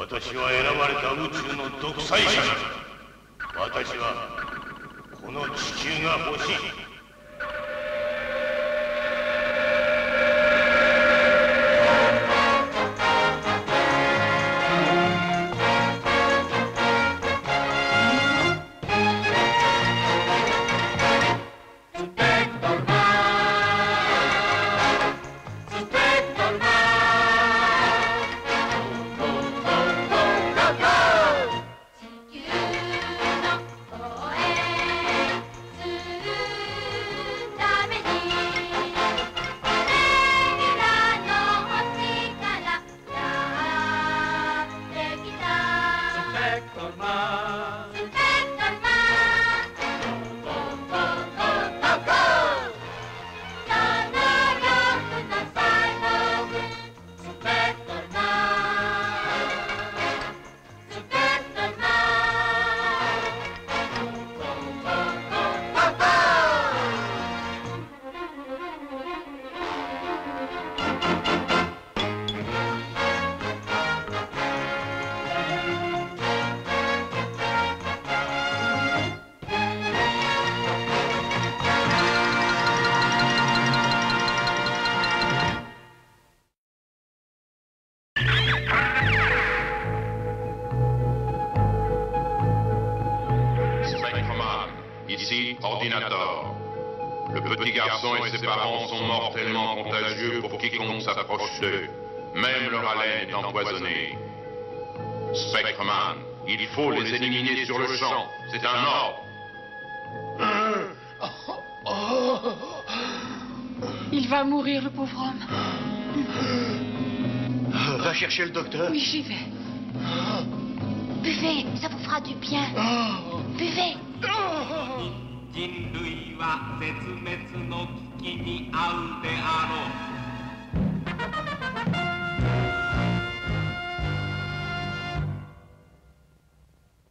私は選ばれた宇宙の独裁者だ。私はこの地球が欲しい。Ici, Ordinator. Le petit garçon et ses parents sont mortellement contagieux pour quiconque s'approche d'eux. Même leur haleine est empoisonnée. Spectreman, il faut les éliminer sur le champ. C'est un ordre. Il va mourir, le pauvre homme. Va chercher le docteur. Oui, j'y vais. Buvez, ça vous fera du bien. Buvez.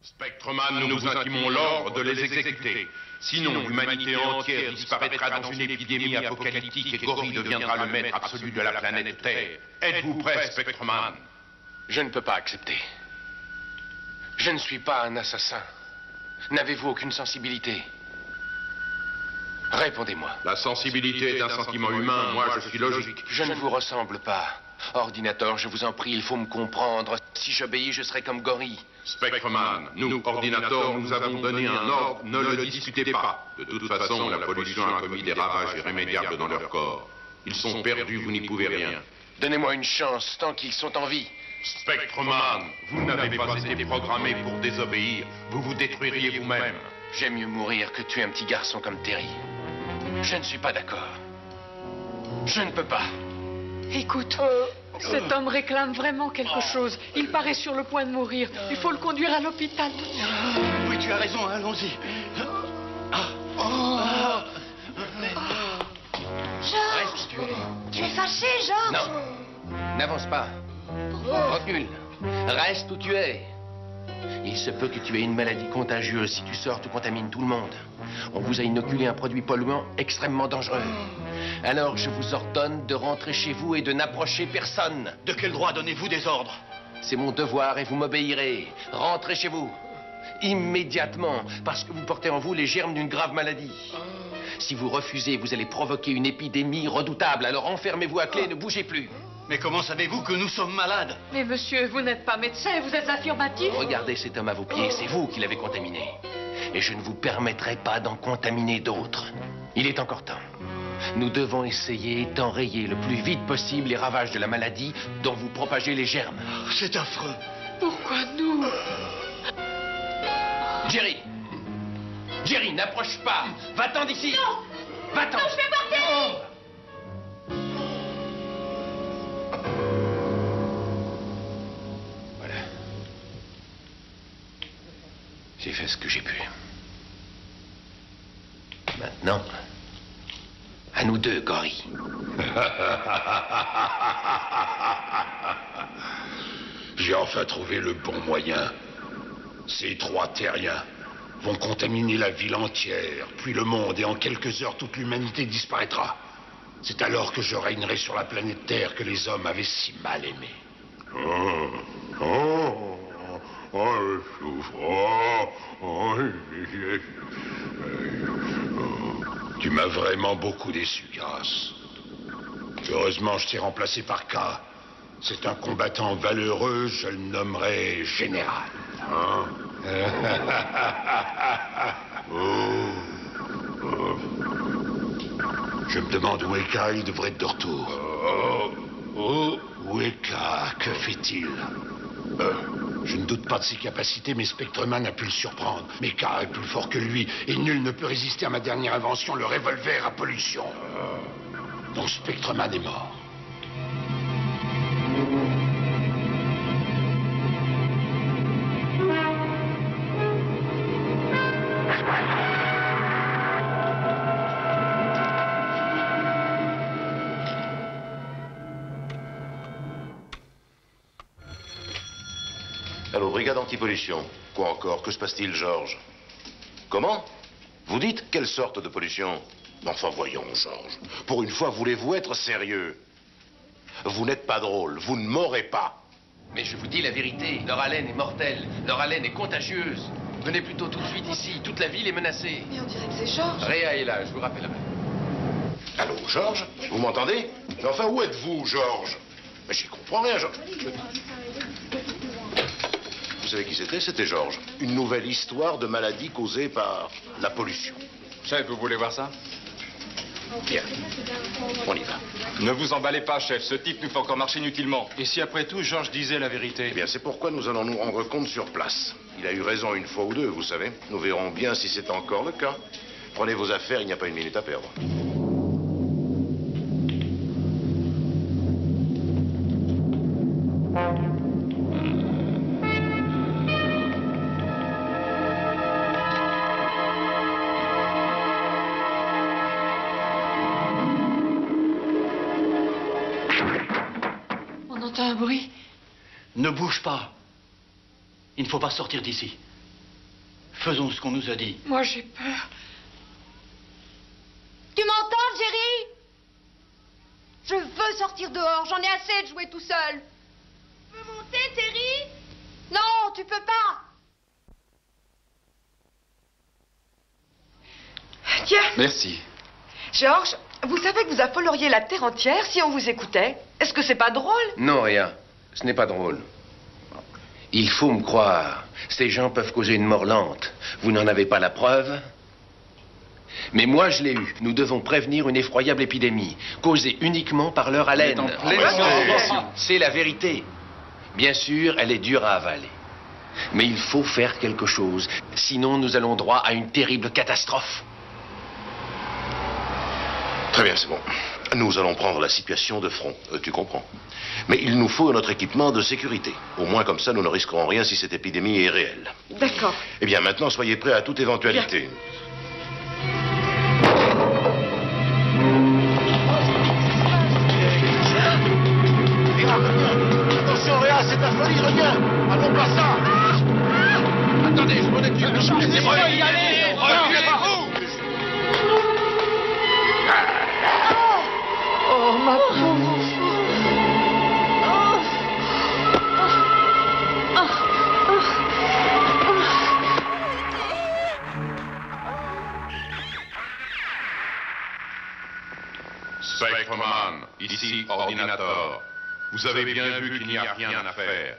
Spectreman, nous nous intimons l'ordre de les exécuter. Sinon, l'humanité entière disparaîtra dans une épidémie apocalyptique et Gory deviendra le maître absolu de la planète Terre. Êtes-vous prêt, Spectreman? Je ne peux pas accepter. Je ne suis pas un assassin. N'avez-vous aucune sensibilité? Répondez-moi. La sensibilité est un sentiment humain, moi je suis logique. Je ne vous ressemble pas. Ordinateur, je vous en prie, il faut me comprendre. Si j'obéis, je serai comme Gory. Spectreman, nous, Ordinator, nous avons donné un ordre, ne le discutez pas. De toute façon, la pollution a commis des ravages irrémédiables dans leur corps. Ils sont perdus, vous n'y pouvez rien. Donnez-moi une chance, tant qu'ils sont en vie. Spectreman, vous n'avez pas été programmé pour désobéir. Vous vous détruiriez vous-même. J'aime mieux mourir que tuer un petit garçon comme Terry. Je ne suis pas d'accord. Je ne peux pas. Écoute, cet homme réclame vraiment quelque chose. Il paraît sur le point de mourir. Il faut le conduire à l'hôpital. Oui, tu as raison, allons-y. Georges, tu es fâché, Georges? Non, n'avance pas. Recule. Reste où tu es. Il se peut que tu aies une maladie contagieuse. Si tu sors, tu contamines tout le monde. On vous a inoculé un produit polluant extrêmement dangereux. Alors je vous ordonne de rentrer chez vous et de n'approcher personne. De quel droit donnez-vous des ordres? C'est mon devoir et vous m'obéirez. Rentrez chez vous. Immédiatement, parce que vous portez en vous les germes d'une grave maladie. Si vous refusez, vous allez provoquer une épidémie redoutable. Alors enfermez-vous à clé et ne bougez plus. Mais comment savez-vous que nous sommes malades? Mais monsieur, vous n'êtes pas médecin, vous êtes affirmatif. Regardez cet homme à vos pieds, c'est vous qui l'avez contaminé. Et je ne vous permettrai pas d'en contaminer d'autres. Il est encore temps. Nous devons essayer d'enrayer le plus vite possible les ravages de la maladie dont vous propagez les germes. C'est affreux. Pourquoi nous? Jerry! Jerry, n'approche pas! Va-t'en d'ici! Non! Va-t'en! Non, je vais voir Terry! Voilà. J'ai fait ce que j'ai pu. Maintenant, à nous deux, Gory. J'ai enfin trouvé le bon moyen. Ces trois terriens vont contaminer la ville entière, puis le monde, et en quelques heures, toute l'humanité disparaîtra. C'est alors que je régnerai sur la planète Terre que les hommes avaient si mal aimée. Oh. je souffre. Tu m'as vraiment beaucoup déçu, Garras. Heureusement, je t'ai remplacé par K. C'est un combattant valeureux, je le nommerai général. Hein? Je me demande où est K, il devrait être de retour. Où est K? Que fait-il? Je ne doute pas de ses capacités, mais Spectreman a pu le surprendre. Mais K est plus fort que lui, et nul ne peut résister à ma dernière invention, le revolver à pollution. Donc Spectreman est mort. Allô, brigade anti-pollution. Quoi encore? Que se passe-t-il, Georges? Comment? Vous dites quelle sorte de pollution? Enfin, voyons, Georges. Pour une fois, voulez-vous être sérieux? Vous n'êtes pas drôle. Vous ne m'aurez pas. Mais je vous dis la vérité, leur haleine est mortelle, leur haleine est contagieuse. Venez plutôt tout de suite ici, toute la ville est menacée. Mais on dirait que c'est Georges. Réa est là, je vous rappellerai. Allô, Georges? Vous m'entendez? Mais enfin, où êtes-vous, Georges? Mais j'y comprends rien, Georges. Vous savez qui c'était? C'était Georges. Une nouvelle histoire de maladie causée par la pollution. Chef, vous voulez voir ça? Bien. On y va. Ne vous emballez pas, chef. Ce type nous fait encore marcher inutilement. Et si après tout, Georges disait la vérité? Eh bien, c'est pourquoi nous allons nous rendre compte sur place. Il a eu raison une fois ou deux, vous savez. Nous verrons bien si c'est encore le cas. Prenez vos affaires, il n'y a pas une minute à perdre. On entend un bruit. Ne bouge pas. Il ne faut pas sortir d'ici. Faisons ce qu'on nous a dit. Moi, j'ai peur. Tu m'entends, Jerry? Je veux sortir dehors, j'en ai assez de jouer tout seul. Tu peux monter, Terry? Non, tu peux pas. Tiens, Merci. Georges, vous savez que vous affoleriez la terre entière si on vous écoutait. Est-ce que c'est pas drôle? Non, Réa, ce n'est pas drôle. Il faut me croire, ces gens peuvent causer une mort lente. Vous n'en avez pas la preuve? Mais moi, je l'ai eu. Nous devons prévenir une effroyable épidémie, causée uniquement par leur haleine. C'est la vérité. Bien sûr, elle est dure à avaler. Mais il faut faire quelque chose. Sinon, nous allons droit à une terrible catastrophe. Très bien, c'est bon. Nous allons prendre la situation de front, tu comprends. Mais il nous faut notre équipement de sécurité. Au moins comme ça, nous ne risquerons rien si cette épidémie est réelle. D'accord. Eh bien, maintenant, soyez prêts à toute éventualité. Attention, Réa, c'est la folie, reviens. Allons pas ça. Attendez, je m'en occupe. Laissez-moi y aller. Reculez-vous. Oh, ma pauvre Spectreman, ici Ordinator. Vous avez bien vu qu'il n'y a rien à faire.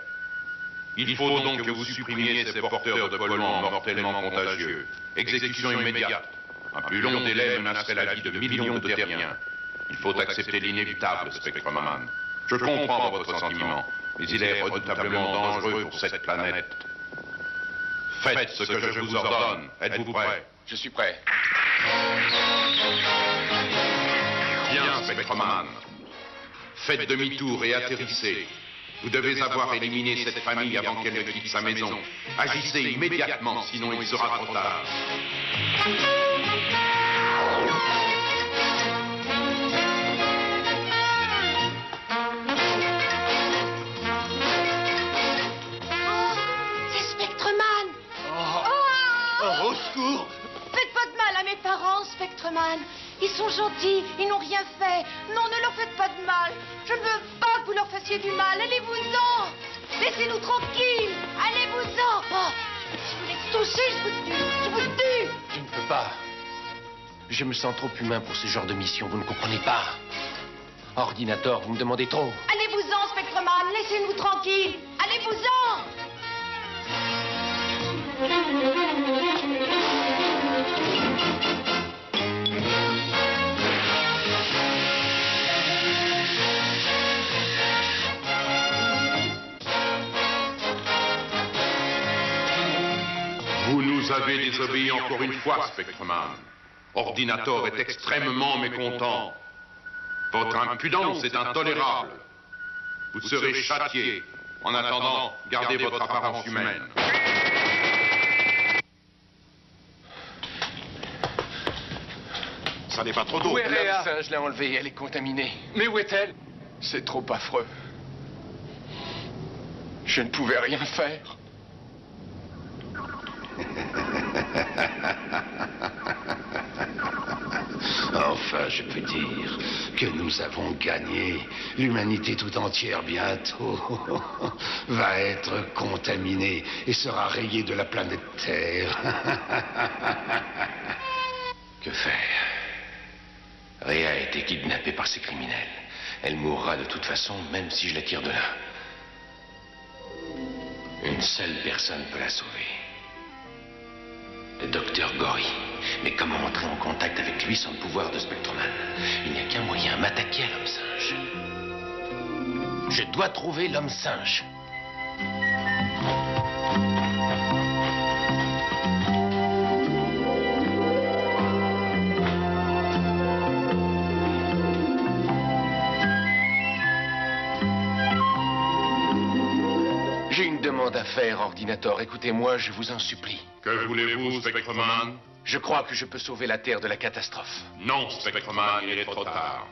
Il faut donc que vous supprimiez ces porteurs de polluants mortellement contagieux. Exécution immédiate. Un plus long délai menacerait la vie de millions de terriens. Il faut accepter l'inévitable, Spectreman. Je comprends votre sentiment, mais il est redoutablement dangereux pour cette planète. Faites ce que je vous ordonne. Êtes-vous prêt? Je suis prêt. Bien, Spectreman. Faites demi-tour et atterrissez. Vous devez avoir éliminé cette famille avant qu'elle ne quitte sa maison. Agissez immédiatement, sinon il sera trop tard. C'est Spectreman. Au secours! Faites pas de mal à mes parents, Spectreman. Ils sont gentils, ils n'ont rien fait. Non, ne leur faites pas de mal. Je ne veux pas que vous leur fassiez du mal. Allez-vous-en. Laissez-nous tranquilles. Allez-vous-en. lâchez, je vous tue. Je vous tue. Je ne peux pas. Je me sens trop humain pour ce genre de mission, vous ne comprenez pas. Ordinator, vous me demandez trop. Allez-vous-en, Spectreman. Laissez-nous tranquilles. Allez-vous-en. Vous nous avez désobéi encore une fois, Spectreman. Ordinator est extrêmement mécontent. Votre impudence est intolérable. Vous serez châtié. En attendant, gardez votre apparence humaine. Ça n'est pas trop d'eau. Où est Réa? Je l'ai enlevée, elle est contaminée. Mais où est-elle? C'est trop affreux. Je ne pouvais rien faire. Enfin, je peux dire que nous avons gagné. L'humanité tout entière, bientôt, va être contaminée et sera rayée de la planète Terre. Que faire? Réa a été kidnappée par ces criminels. Elle mourra de toute façon, même si je la tire de là. Une seule personne peut la sauver. Le docteur Gory. Mais comment entrer en contact avec lui sans le pouvoir de Spectreman? Il n'y a qu'un moyen, m'attaquer à l'homme singe. Je dois trouver l'homme singe. J'ai une demande à faire, Ordinator. Écoutez-moi, je vous en supplie. Que voulez-vous, Spectreman? Je crois que je peux sauver la Terre de la catastrophe. Non, Spectreman, il est trop tard.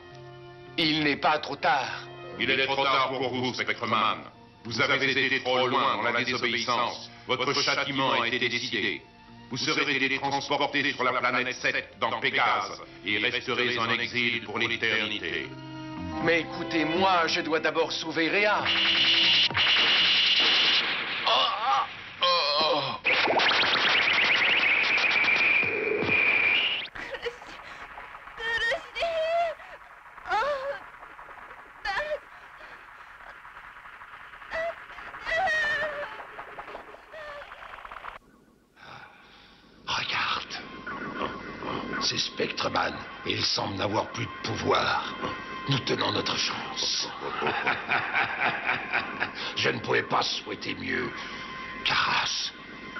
Il n'est pas trop tard. Il est trop tard pour vous, Spectreman. Vous avez été trop loin dans la désobéissance. Votre châtiment a été décidé. Vous serez télétransporté sur la planète 7 dans Pégase et resterez en exil pour l'éternité. Mais écoutez-moi, je dois d'abord sauver Réa. C'est Spectreman, et il semble n'avoir plus de pouvoir. Nous tenons notre chance. Je ne pouvais pas souhaiter mieux. Caras,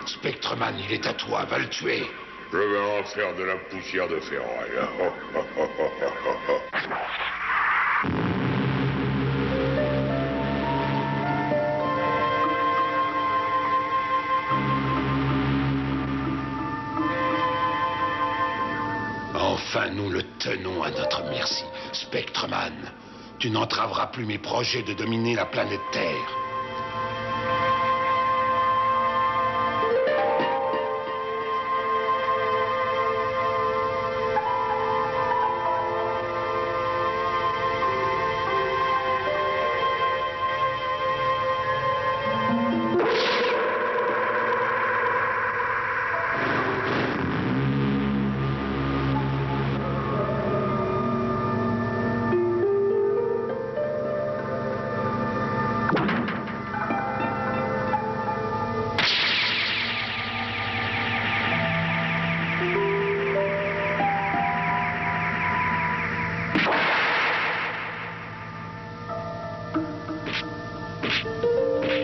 Spectreman, il est à toi, va le tuer. Je vais en faire de la poussière de ferraille. Enfin, nous le tenons à notre merci. Spectreman, tu n'entraveras plus mes projets de dominer la planète Terre.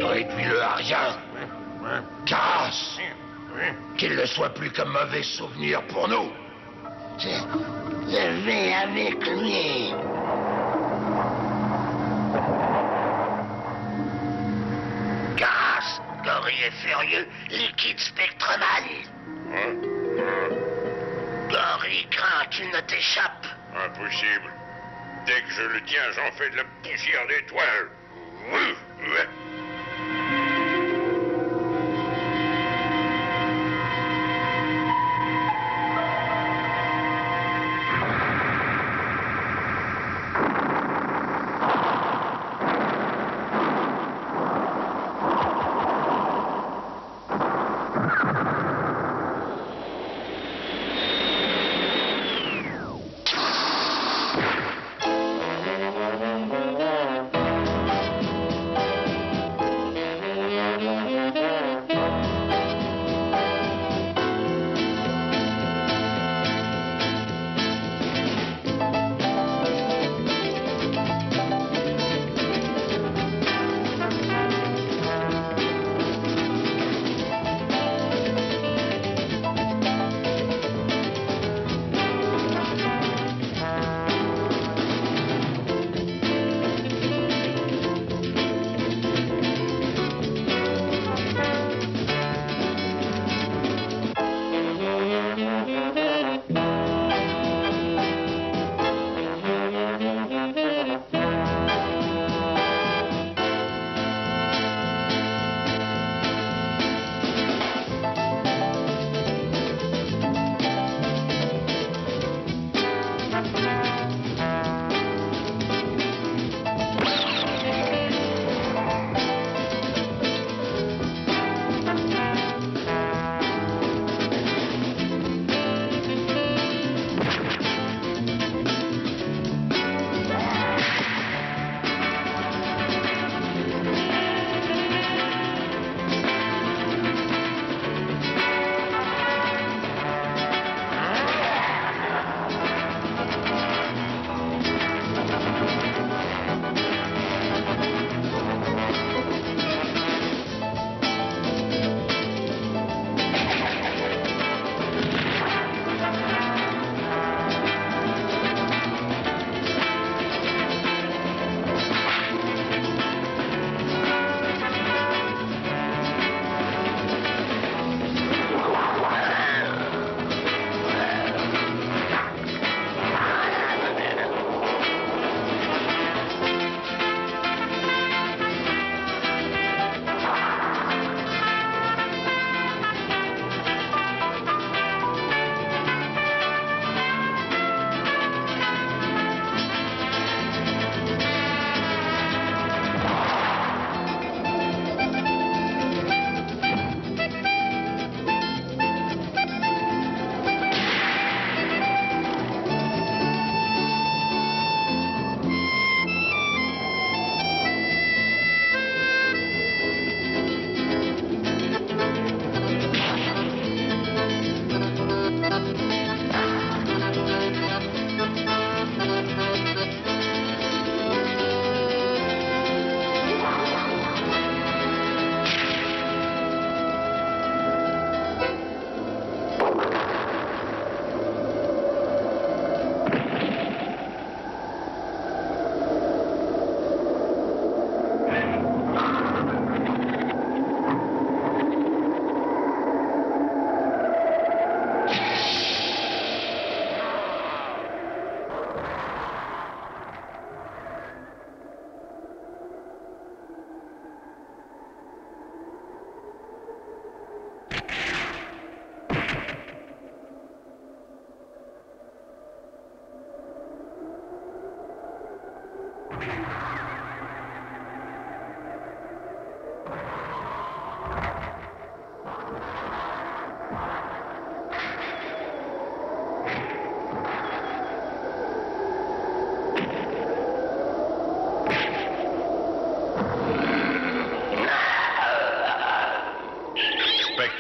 Réduis-le à rien. Casse. Qu'il ne soit plus qu'un mauvais souvenir pour nous. Je vais avec lui. Casse. Gory est furieux. Liquide Spectreman. Gory craint qu'il ne t'échappe. Impossible. Dès que je le tiens, j'en fais de la poussière d'étoiles.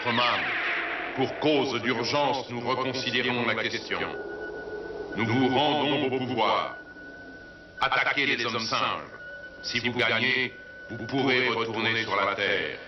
Spectreman. Pour cause d'urgence, nous reconsidérons la question. Nous vous rendons vos pouvoirs. Attaquez les hommes singes. Si vous gagnez, vous pourrez retourner sur la Terre.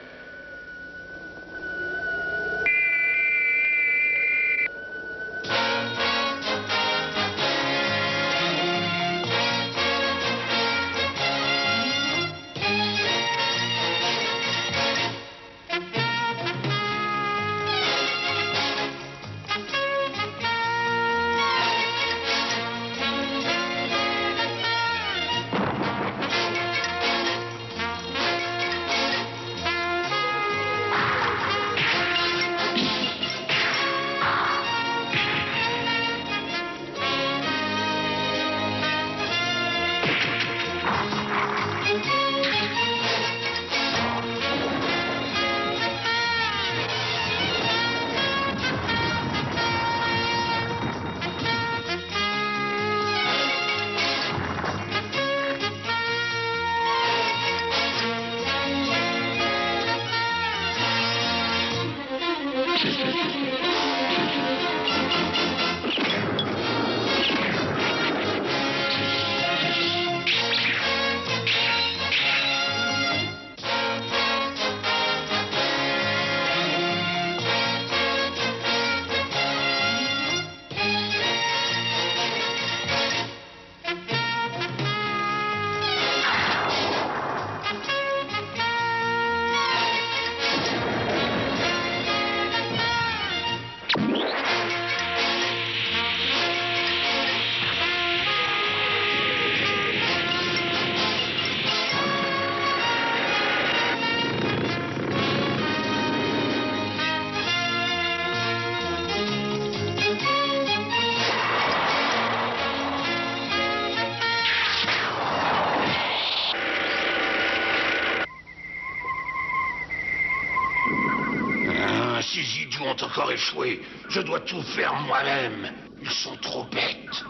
Ces idiots ont encore échoué. Je dois tout faire moi-même. Ils sont trop bêtes.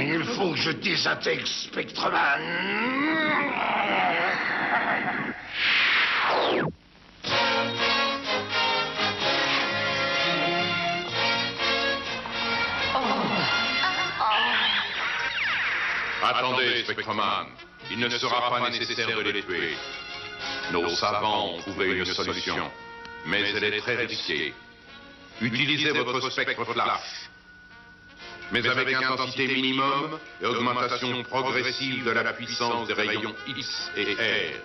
Il faut que je désintègre Spectreman. Attendez, Spectreman. Il ne sera pas nécessaire de les tuer. Nos savants ont trouvé une solution, mais elle est très risquée. Utilisez votre spectre flash, mais avec intensité minimum et augmentation progressive de la puissance des rayons X et R.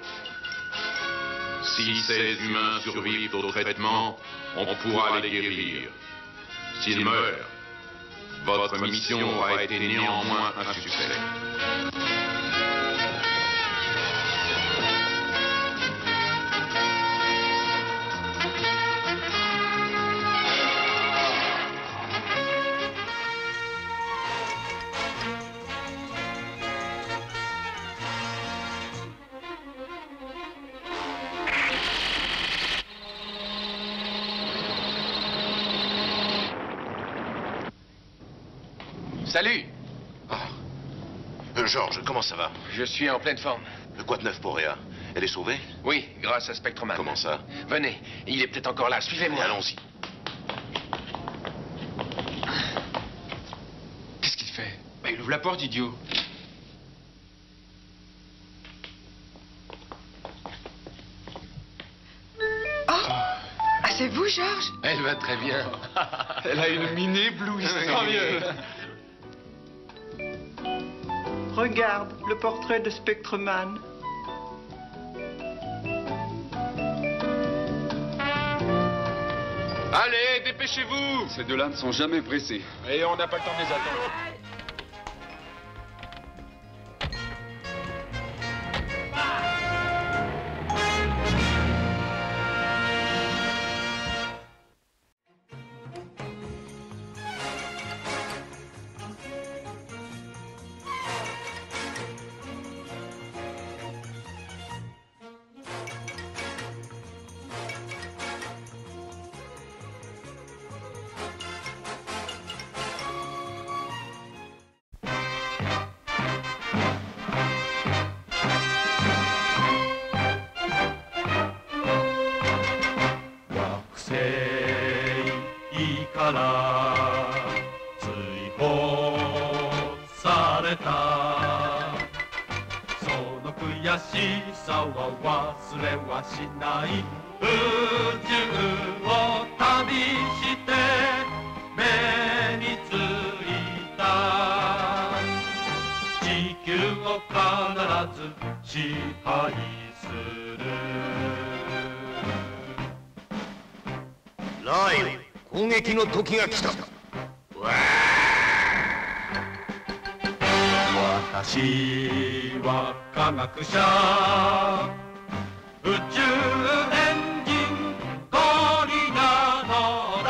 Si ces humains survivent au traitement, on pourra les guérir. S'ils meurent, votre mission aura été néanmoins un succès. Salut! Georges, comment ça va? Je suis en pleine forme. Quoi de neuf pour Réa? Elle est sauvée? Oui, grâce à Spectreman. Comment ça? Venez, il est peut-être encore là. Suivez-moi. Allons-y. Qu'est-ce qu'il fait? Il ouvre la porte, idiot. C'est vous, Georges? Elle va très bien. Elle a une mine éblouissante. Tant mieux. Regarde le portrait de Spectreman. Allez, dépêchez-vous! Ces deux-là ne sont jamais pressés. Et on n'a pas le temps de les attendre. から追放された。その悔しさは忘れはしない。宇宙を旅して目についた。地球を必ず支配する。ライオ、攻撃の時が来た。私は科学者、宇宙エンジンゴリラのだ。